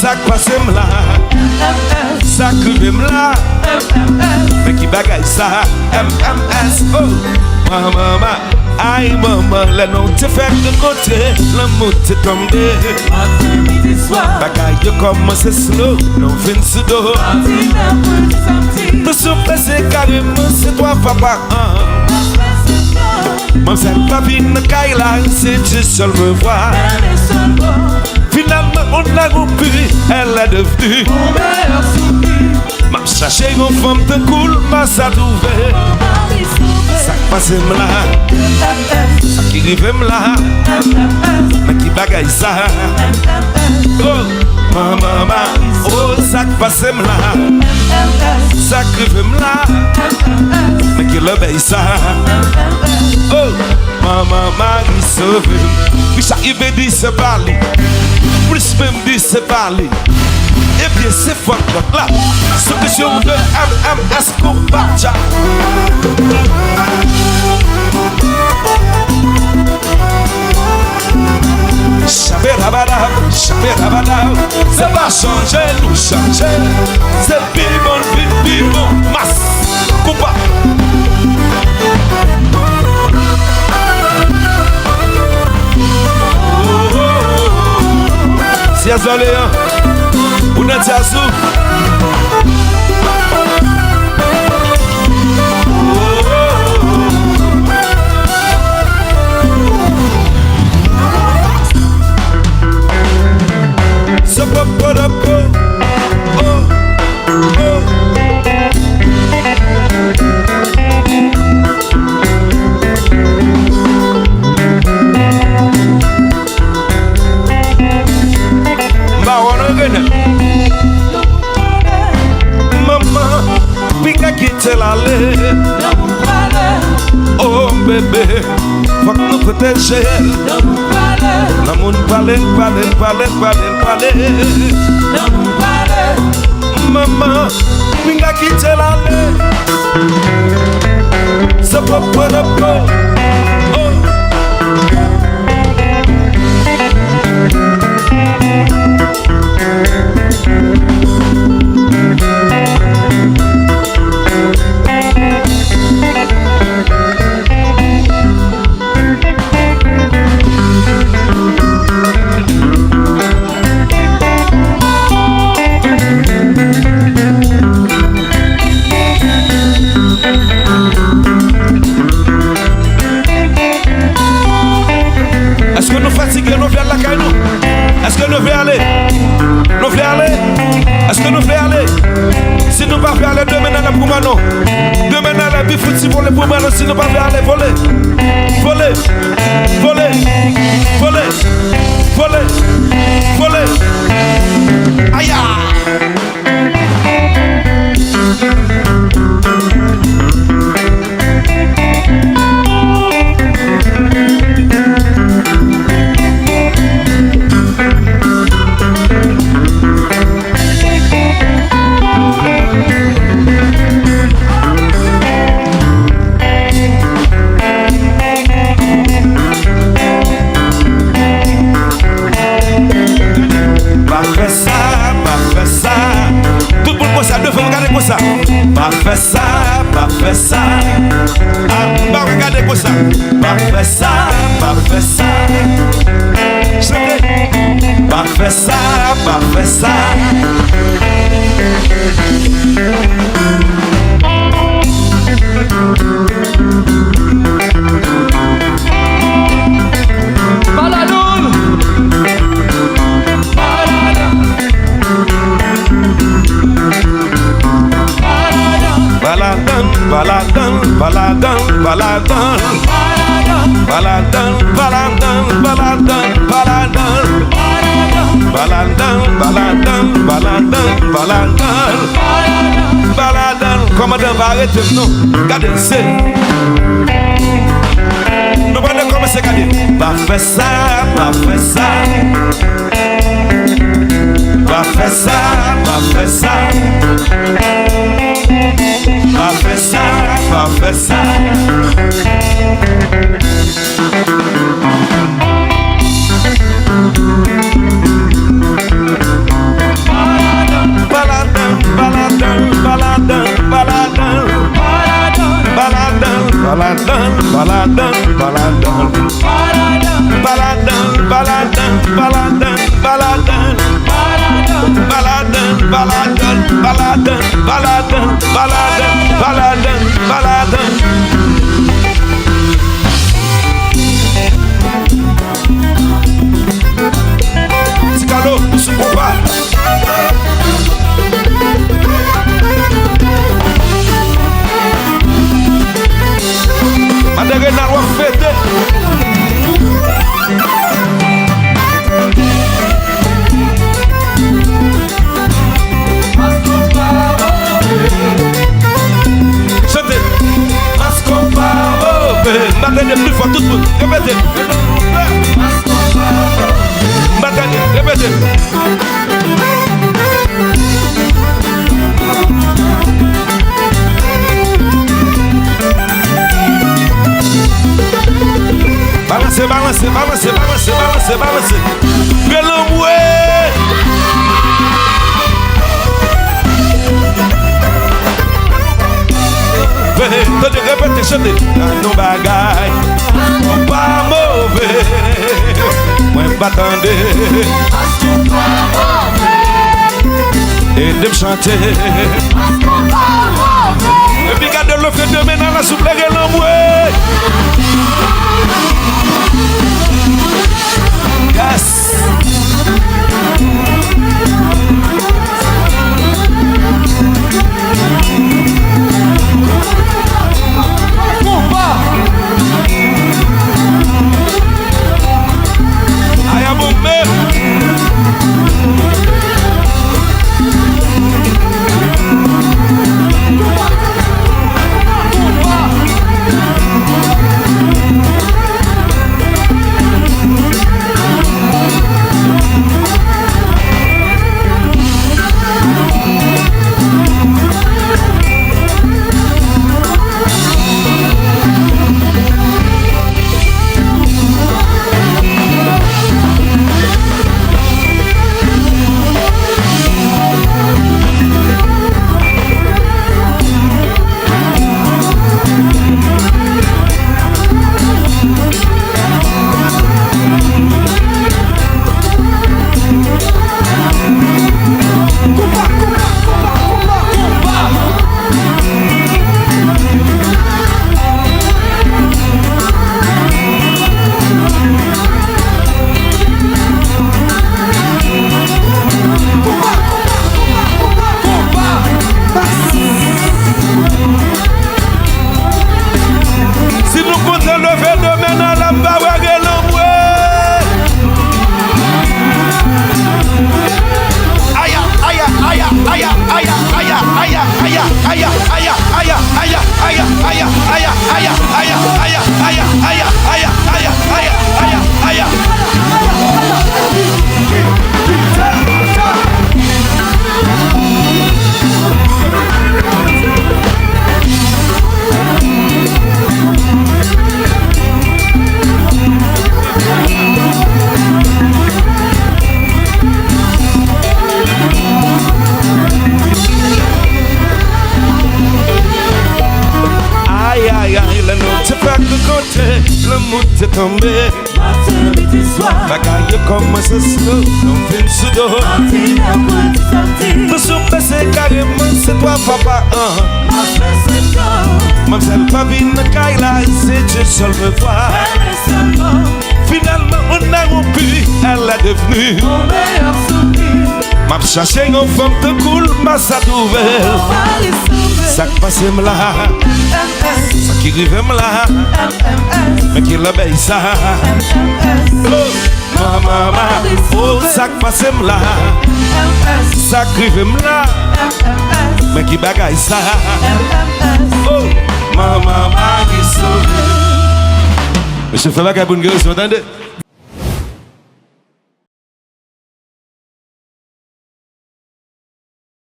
ça passe là, ça crive là, mais qui bagaille ça, MMS, oh, maman, aïe maman, la non te fait de côté, l'amour te tombé, bagaille commence slow, non fin sudo, nous sommes passés carrément, c'est toi papa, Mam sa papi na kaila, c'est tu seul me voir. Finalement on a rompu, elle est devenue mon meilleur souvenir. Mam cherché une femme de cool, ma ça trouvé. Ça passe là, ça qui rive là, mais qui bagaille ça. Oh, maman, oh ça passe là, ça qui rive là, mais qui l'obéit ça. Oh, maman, Marie sauve. Oui, ça y veut dire c'est parler. Plus même dire c'est parler. Et bien c'est fort donc là. Ce que je veux MMS Combatcha. Chabérabada, c'est pas changer, nous changer. C'est vivant, masse, coupa. Si azolé, ou n'a pas sou. Oh bébé, faut que nous protéger. L'amour parler. Maman, pinga quitter l'allée. Ça peut pas de peau. Est-ce que nous fatigués, nous venons la caille nous? Est-ce que nous voulons aller? Nous voulons aller? Est-ce que nous voulons aller? Si nous ne pouvons pas aller demain dans la Poumano, demain dans la Bifout, si vous voulez Poumano, si nous ne pouvons pas aller voler. Aïe! Pas fait ça. Ah, bah regardez quoi ça. Pas fait ça. Pas fait ça. Baladan, commandant va arrêter nous. Regardez, c'est. Nous allons commencer à regarder. Pas fait ça. baladan, baladan, baladan, baladan, baladan, baladan, baladan, baladan, baladan. Sikalo, se combat. Madame n'a pas fêté. Chantez. Madame plus fort tout le monde. Répétez. Madame, répétez. Balancez, balancez, balancez, balancez, balancez, balancez. Belamboué. Tenez, répétez, chantez. Non bagaille, pas mauvais. Moi, m'attendez. Et de me chanter. Et puis gardez le fait de mener la soupe, les l'emboué. Yes. I am a man. Le mood est tombé. Bagaille commence à slow. On fait une soudo. Pour se passer carrément, c'est toi papa. Même si elle pas vine caille là, c'est Dieu seul me voit. Finalement on a rompu, elle est devenue mon meilleur souvenir. M'a cherché une femme de cool, ma sa nouvelle. Ça qui passe là, ça qui arrive là, mais qui l'obéit ça. Oh, maman, oh, ça qui passe là, ça qui arrive là, mais qui bagaille ça. Oh, maman, qui sauve. Monsieur Fela Kabungo, vous entendez?